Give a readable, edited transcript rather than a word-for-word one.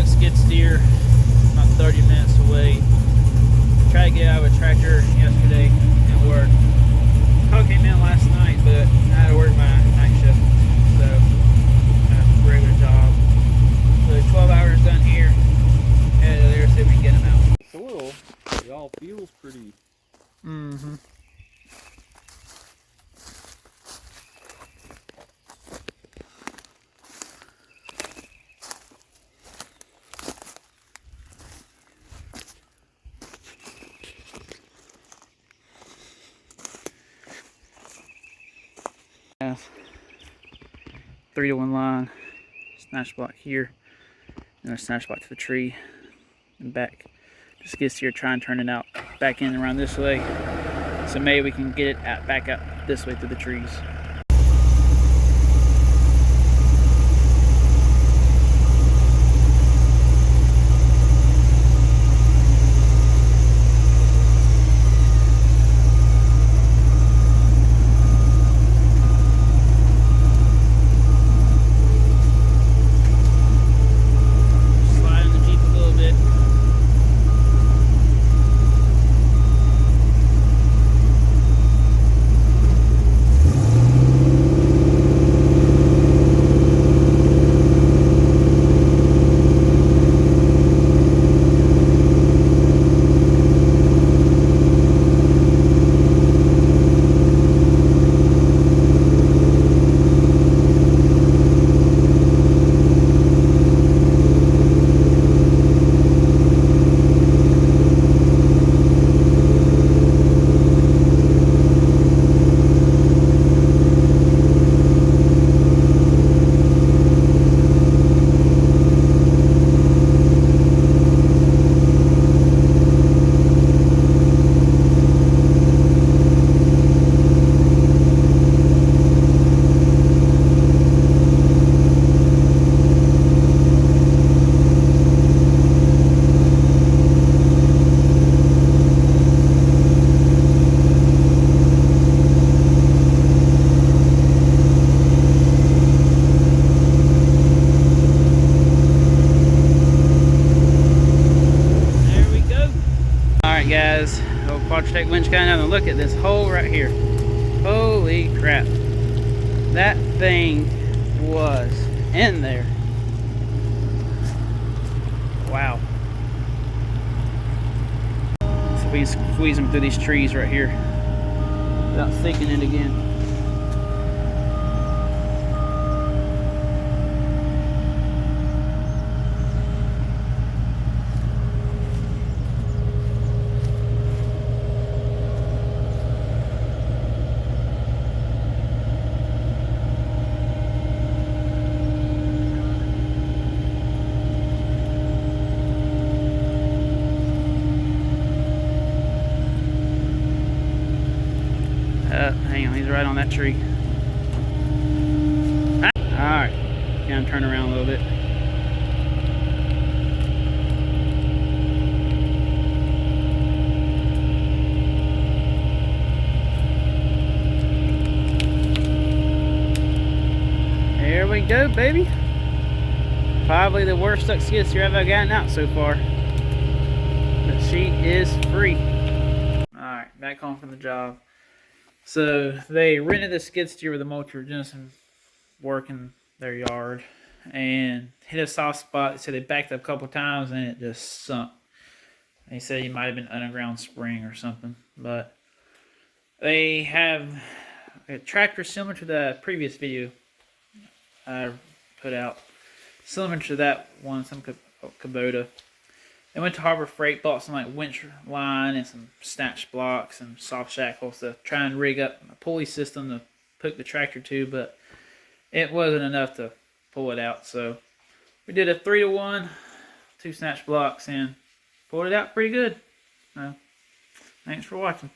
stuck skid steer about 30 minutes away. Tried to get out of a tractor yesterday and work. Call came in last night, but I had to work my night shift, so I have a regular job. So 12 hours done here. Headed to there, see if we can get them out. Soil, it all feels pretty. Mm-hmm. Yeah. 3-to-1 line, snatch block here, and a snatch block to the tree, and back. Just gets here, try and turn it out back in around this way, so maybe we can get it back out this way through the trees. Guys, old Quadratec winch guy, now look at this hole right here. Holy crap, that thing was in there. Wow. So we can squeeze them through these trees right here without sinking it again. Hang on, he's right on that tree. Alright, kind of turn around a little bit. There we go, baby. Probably the worst stuck skid steer I've ever gotten out so far. But she is free. Alright, back home from the job. So they rented the skid steer with a mulcher doing some work in their yard and hit a soft spot. So they backed up a couple times and it just sunk. They said it might have been underground spring or something. But they have a tractor similar to the previous video I put out. Similar to that one, some Kubota. They went to Harbor Freight, bought some like winch line and some snatch blocks and soft shackles to try and rig up a pulley system to hook the tractor to, but it wasn't enough to pull it out. So we did a 3-to-1, 2 snatch blocks, and pulled it out pretty good. Thanks for watching.